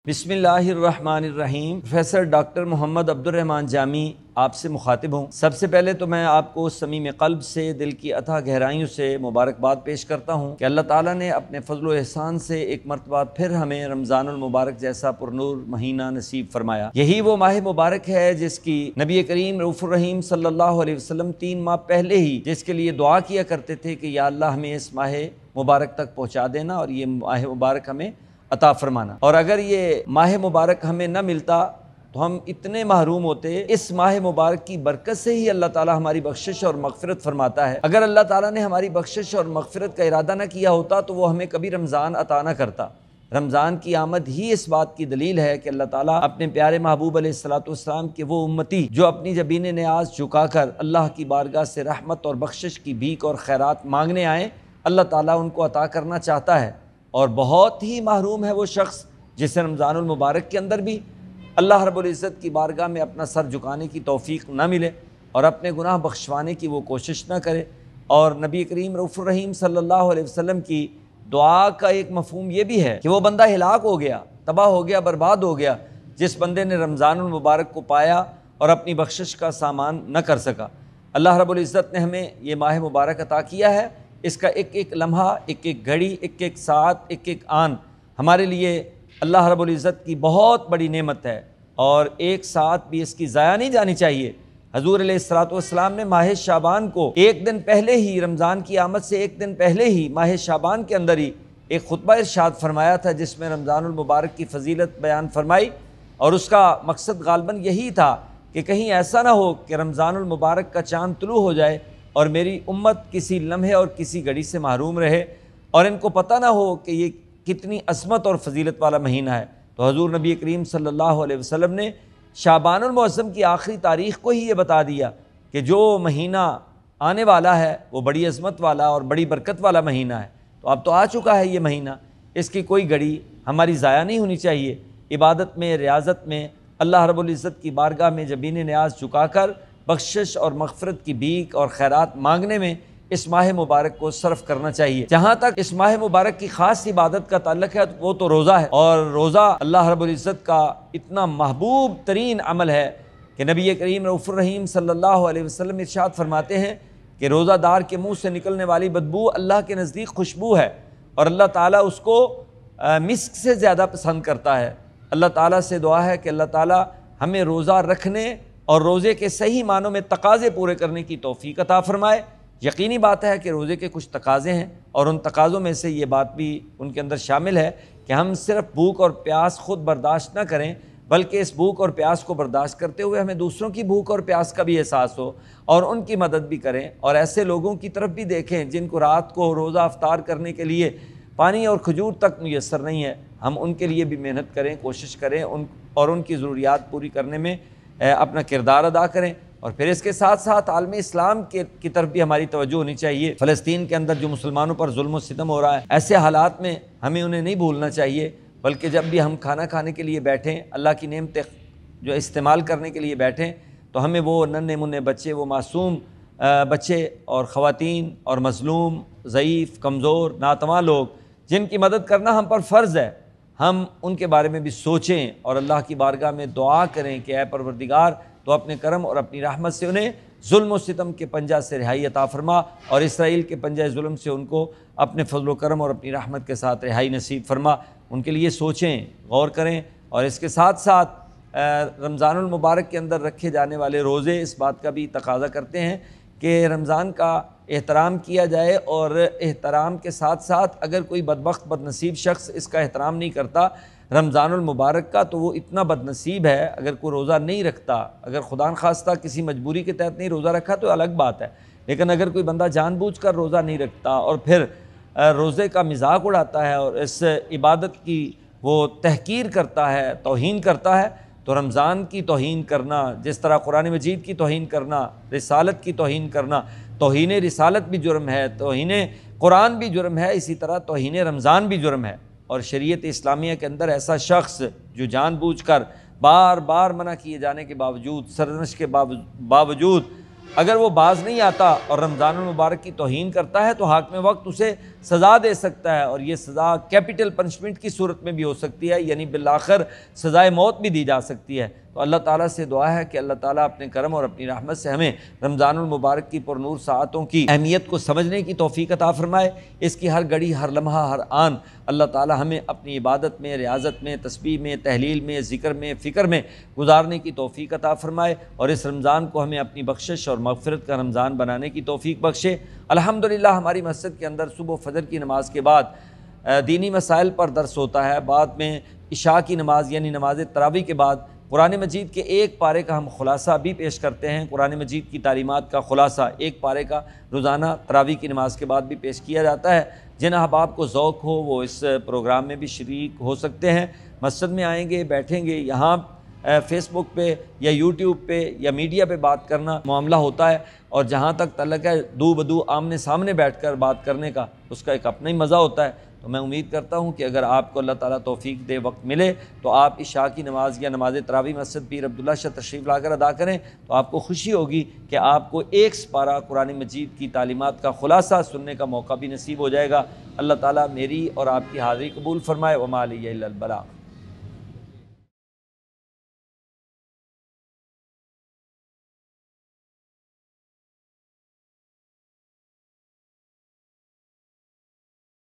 بسم اللہ الرحمن الرحیم۔ پروفیسر ڈاکٹر محمد عبدالرحمن جامی آپ سے مخاطب ہوں۔ سب سے پہلے تو میں آپ کو صمیم قلب سے دل کی اتھا گہرائیوں سے مبارکباد پیش کرتا ہوں کہ اللہ تعالیٰ نے اپنے فضل و احسان سے ایک مرتبہ پھر ہمیں رمضان المبارک جیسا پرنور مہینہ نصیب فرمایا۔ یہی وہ ماہ مبارک ہے جس کی نبی کریم رؤوف الرحیم صلی اللہ علیہ وسلم 3 ماہ پہلے ہی جس کے لیے دعا کیا کرتے تھے کہ یا اللہ ہمیں اس ماہ مبارک تک پہنچا دینا اور یہ ماہ مبارک ہمیں عطا فرمانا، اور اگر یہ ماہ مبارک ہمیں نہ ملتا تو ہم اتنے محروم ہوتے۔ اس ماہ مبارک کی برکت سے ہی اللہ تعالیٰ ہماری بخشش اور مغفرت فرماتا ہے۔ اگر اللہ تعالیٰ نے ہماری بخشش اور مغفرت کا ارادہ نہ کیا ہوتا تو وہ ہمیں کبھی رمضان عطا نہ کرتا۔ رمضان کی آمد ہی اس بات کی دلیل ہے کہ اللہ تعالیٰ اپنے پیارے محبوب علیہ الصلوۃ والسلام کے وہ امتی جو اپنی جبین نیاز جھکا کر اللہ کی بارگاہ سے رحمت اور بخشش کی بھیک اور خیرات مانگنے آئیں، اللہ تعالیٰ ان کو عطا کرنا چاہتا ہے، اور بہت ہی محروم ہے وہ شخص جسے رمضان المبارک کے اندر بھی اللہ رب العزت کی بارگاہ میں اپنا سر جھکانے کی توفیق نہ ملے اور اپنے گناہ بخشوانے کی وہ کوشش نہ کرے۔ اور نبی کریم رؤوف الرحیم صلی اللہ علیہ وسلم کی دعا کا ایک مفہوم یہ بھی ہے کہ وہ بندہ ہلاک ہو گیا، تباہ ہو گیا، برباد ہو گیا جس بندے نے رمضان المبارک کو پایا اور اپنی بخشش کا سامان نہ کر سکا۔ اللہ رب العزت نے ہمیں یہ ماہ مبارک عطا کیا ہے، اس کا ایک ایک لمحہ، ایک ایک گھڑی، ایک ایک ساعت، ایک ایک آن ہمارے لیے اللہ رب العزت کی بہت بڑی نعمت ہے، اور ایک ساتھ بھی اس کی ضائع نہیں جانی چاہیے۔ حضور علیہ الصلوۃ والسلام نے ماہ شعبان کو ایک دن پہلے ہی، رمضان کی آمد سے ایک دن پہلے ہی ماہ شعبان کے اندر ہی ایک خطبہ ارشاد فرمایا تھا جس میں رمضان المبارک کی فضیلت بیان فرمائی، اور اس کا مقصد غالباً یہی تھا کہ کہیں ایسا نہ ہو کہ رمضان المبارک کا چاند طلوع ہو جائے اور میری امت کسی لمحے اور کسی گھڑی سے محروم رہے اور ان کو پتہ نہ ہو کہ یہ کتنی عظمت اور فضیلت والا مہینہ ہے۔ تو حضور نبی کریم صلی اللہ علیہ وسلم نے شعبان المعظم کی آخری تاریخ کو ہی یہ بتا دیا کہ جو مہینہ آنے والا ہے وہ بڑی عظمت والا اور بڑی برکت والا مہینہ ہے۔ تو اب تو آ چکا ہے یہ مہینہ، اس کی کوئی گھڑی ہماری ضائع نہیں ہونی چاہیے۔ عبادت میں، ریاضت میں، اللہ رب العزت کی بارگاہ میں جبین نیاز جھکا کر بخشش اور مغفرت کی بھیک اور خیرات مانگنے میں اس ماہ مبارک کو صرف کرنا چاہیے۔ جہاں تک اس ماہ مبارک کی خاص عبادت کا تعلق ہے وہ تو روزہ ہے، اور روزہ اللہ رب العزت کا اتنا محبوب ترین عمل ہے کہ نبی کریم رؤوف الرحیم صلی اللہ علیہ وسلم ارشاد فرماتے ہیں کہ روزہ دار کے منہ سے نکلنے والی بدبو اللہ کے نزدیک خوشبو ہے، اور اللہ تعالیٰ اس کو مسک سے زیادہ پسند کرتا ہے۔ اللہ تعالیٰ سے دعا ہے کہ اللہ تعالیٰ ہمیں روزہ رکھنے اور روزے کے صحیح معنوں میں تقاضے پورے کرنے کی توفیق عطا فرمائے۔ یقینی بات ہے کہ روزے کے کچھ تقاضے ہیں، اور ان تقاضوں میں سے یہ بات بھی ان کے اندر شامل ہے کہ ہم صرف بھوک اور پیاس خود برداشت نہ کریں، بلکہ اس بھوک اور پیاس کو برداشت کرتے ہوئے ہمیں دوسروں کی بھوک اور پیاس کا بھی احساس ہو اور ان کی مدد بھی کریں، اور ایسے لوگوں کی طرف بھی دیکھیں جن کو رات کو روزہ افطار کرنے کے لیے پانی اور کھجور تک میسر نہیں ہے، ہم ان کے لیے بھی محنت کریں، کوشش کریں اور ان کی ضروریات پوری کرنے میں اپنا کردار ادا کریں۔ اور پھر اس کے ساتھ ساتھ عالم اسلام کی طرف بھی ہماری توجہ ہونی چاہیے۔ فلسطین کے اندر جو مسلمانوں پر ظلم و ستم ہو رہا ہے، ایسے حالات میں ہمیں انہیں نہیں بھولنا چاہیے، بلکہ جب بھی ہم کھانا کھانے کے لیے بیٹھیں، اللہ کی نعمتیں جو استعمال کرنے کے لیے بیٹھیں، تو ہمیں وہ ننھے منھے بچے، وہ معصوم بچے اور خواتین اور مظلوم، ضعیف، کمزور، ناتواں لوگ جن کی مدد کرنا ہم پر فرض ہے، ہم ان کے بارے میں بھی سوچیں اور اللہ کی بارگاہ میں دعا کریں کہ اے پروردگار تو اپنے کرم اور اپنی رحمت سے انہیں ظلم و ستم کے پنجہ سے رہائی عطا فرما، اور اسرائیل کے پنجہ ظلم سے ان کو اپنے فضل و کرم اور اپنی رحمت کے ساتھ رہائی نصیب فرما۔ ان کے لیے سوچیں، غور کریں، اور اس کے ساتھ ساتھ رمضان المبارک کے اندر رکھے جانے والے روزے اس بات کا بھی تقاضا کرتے ہیں کہ رمضان کا احترام کیا جائے، اور احترام کے ساتھ ساتھ اگر کوئی بدبخت بد نصیب شخص اس کا احترام نہیں کرتا رمضان المبارک کا، تو وہ اتنا بد نصیب ہے۔ اگر کوئی روزہ نہیں رکھتا، اگر خدا نخواستہ کسی مجبوری کے تحت نہیں روزہ رکھا تو الگ بات ہے، لیکن اگر کوئی بندہ جان بوجھ کر روزہ نہیں رکھتا اور پھر روزے کا مذاق اڑاتا ہے اور اس عبادت کی وہ تحقیر کرتا ہے، توہین کرتا ہے، تو رمضان کی توہین کرنا، جس طرح قرآن مجید کی توہین کرنا، رسالت کی توہین کرنا، توہین رسالت بھی جرم ہے، توہین قرآن بھی جرم ہے، اسی طرح توہین رمضان بھی جرم ہے۔ اور شریعت اسلامیہ کے اندر ایسا شخص جو جان بوجھ کر بار بار منع کیے جانے کے باوجود، سرزنش کے باوجود اگر وہ باز نہیں آتا اور رمضان المبارک کی توہین کرتا ہے تو حاکم وقت اسے سزا دے سکتا ہے، اور یہ سزا کیپٹل پنشمنٹ کی صورت میں بھی ہو سکتی ہے، یعنی بالآخر سزائے موت بھی دی جا سکتی ہے۔ تو اللہ تعالیٰ سے دعا ہے کہ اللہ تعالیٰ اپنے کرم اور اپنی رحمت سے ہمیں رمضان المبارک کی پرنور ساعتوں کی اہمیت کو سمجھنے کی توفیق عطا فرمائے، اس کی ہر گھڑی، ہر لمحہ، ہر آن اللہ تعالیٰ ہمیں اپنی عبادت میں، ریاضت میں، تسبیح میں، تحلیل میں، ذکر میں، فکر میں گزارنے کی توفیق عطا فرمائے، اور اس رمضان کو ہمیں اپنی بخشش اور مغفرت کا رمضان بنانے کی توفیق بخشے۔ الحمدللہ ہماری مسجد کے اندر صبح فجر کی نماز کے بعد دینی مسائل پر درس ہوتا ہے، بعد میں عشاء کی نماز یعنی نماز تراویح کے بعد قرآن مجید کے ایک پارے کا ہم خلاصہ بھی پیش کرتے ہیں۔ قرآن مجید کی تعلیمات کا خلاصہ ایک پارے کا روزانہ تراویح کی نماز کے بعد بھی پیش کیا جاتا ہے۔ جن احباب کو ذوق ہو وہ اس پروگرام میں بھی شریک ہو سکتے ہیں، مسجد میں آئیں گے، بیٹھیں گے، یہاں فیس بک پہ یا یوٹیوب پہ یا میڈیا پہ بات کرنا معاملہ ہوتا ہے، اور جہاں تک تعلق ہے دو بدو آمنے سامنے بیٹھ کر بات کرنے کا، اس کا ایک اپنا ہی مزہ ہوتا ہے۔ تو میں امید کرتا ہوں کہ اگر آپ کو اللہ تعالیٰ توفیق دے، وقت ملے، تو آپ عشاء کی نماز یا نماز تراویح مسجد پیر عبداللہ شاہ تشریف لا کر ادا کریں، تو آپ کو خوشی ہوگی کہ آپ کو ایک سپارہ قرآن مجید کی تعلیمات کا خلاصہ سننے کا موقع بھی نصیب ہو جائے گا۔ اللہ تعالیٰ میری اور آپ کی حاضری قبول فرمائے۔ وما علیہ الا البلاغ۔